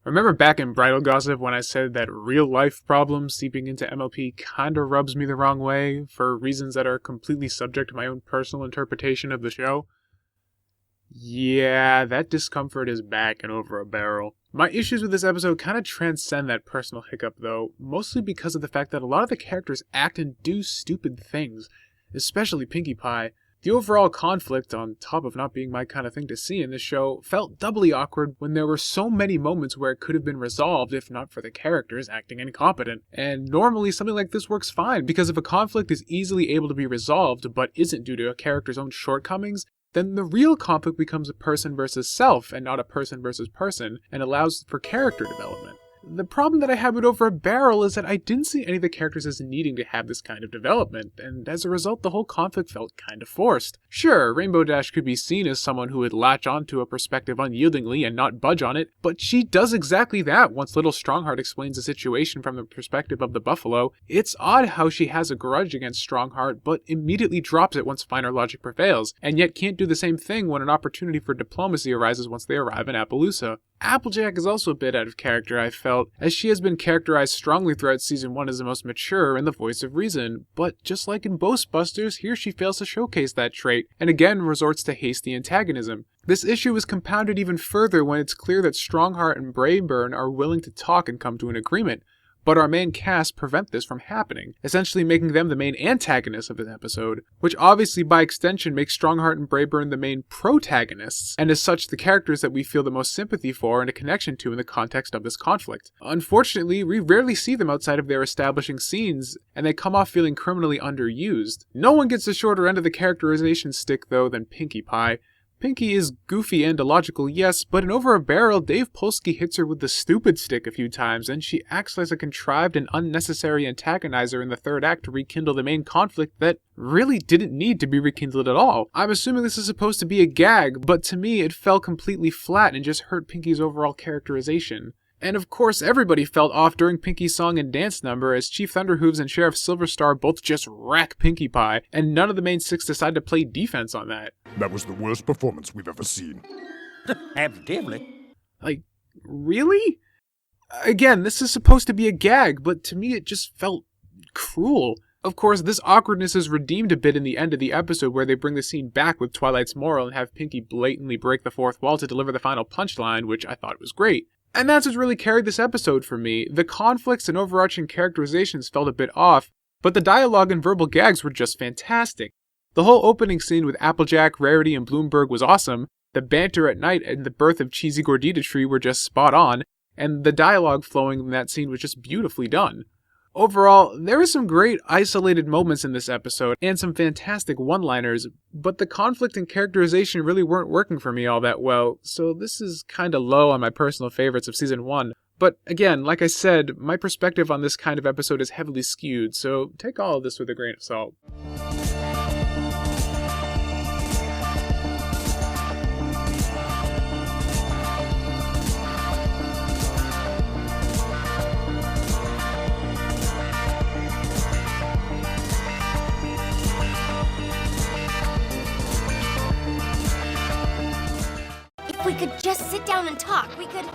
Remember back in Bridal Gossip when I said that real-life problems seeping into MLP kinda rubs me the wrong way, for reasons that are completely subject to my own personal interpretation of the show? Yeah, that discomfort is back and over a barrel. My issues with this episode kind of transcend that personal hiccup though, mostly because of the fact that a lot of the characters act and do stupid things, especially Pinkie Pie. The overall conflict, on top of not being my kind of thing to see in this show, felt doubly awkward when there were so many moments where it could have been resolved if not for the characters acting incompetent. And normally something like this works fine, because if a conflict is easily able to be resolved but isn't due to a character's own shortcomings, then the real conflict becomes a person versus self and not a person versus person, and allows for character development. The problem that I had with Over a Barrel is that I didn't see any of the characters as needing to have this kind of development, and as a result the whole conflict felt kind of forced. Sure, Rainbow Dash could be seen as someone who would latch onto a perspective unyieldingly and not budge on it, but she does exactly that once Little Strongheart explains the situation from the perspective of the buffalo. It's odd how she has a grudge against Strongheart, but immediately drops it once finer logic prevails, and yet can't do the same thing when an opportunity for diplomacy arises once they arrive in Appaloosa. Applejack is also a bit out of character, I felt, as she has been characterized strongly throughout Season 1 as the most mature and the voice of reason, but just like in Ghostbusters, here she fails to showcase that trait, and again resorts to hasty antagonism. This issue is compounded even further when it's clear that Strongheart and Brayburn are willing to talk and come to an agreement, but our main cast prevent this from happening, essentially making them the main antagonists of the episode, which obviously by extension makes Strongheart and Brayburn the main protagonists, and as such the characters that we feel the most sympathy for and a connection to in the context of this conflict. Unfortunately, we rarely see them outside of their establishing scenes, and they come off feeling criminally underused. No one gets the shorter end of the characterization stick though than Pinkie Pie. Pinkie is goofy and illogical, yes, but in Over a Barrel, Dave Polsky hits her with the stupid stick a few times, and she acts like a contrived and unnecessary antagonizer in the third act to rekindle the main conflict that really didn't need to be rekindled at all. I'm assuming this is supposed to be a gag, but to me it fell completely flat and just hurt Pinkie's overall characterization. And of course everybody felt off during Pinkie's song and dance number, as Chief Thunderhooves and Sheriff Silverstar both just wreck Pinkie Pie, and none of the main six decide to play defense on that. That was the worst performance we've ever seen. Evidently. Like, really? Again, this is supposed to be a gag, but to me it just felt cruel. Of course, this awkwardness is redeemed a bit in the end of the episode where they bring the scene back with Twilight's moral and have Pinkie blatantly break the fourth wall to deliver the final punchline, which I thought was great. And that's what's really carried this episode for me. The conflicts and overarching characterizations felt a bit off, but the dialogue and verbal gags were just fantastic. The whole opening scene with Applejack, Rarity, and Bloomberg was awesome, the banter at night and the birth of Cheesy Gordita Tree were just spot on, and the dialogue flowing in that scene was just beautifully done. Overall, there were some great isolated moments in this episode, and some fantastic one-liners, but the conflict and characterization really weren't working for me all that well, so this is kinda low on my personal favorites of Season 1. But again, like I said, my perspective on this kind of episode is heavily skewed, so take all of this with a grain of salt. If we could just sit down and talk, we could...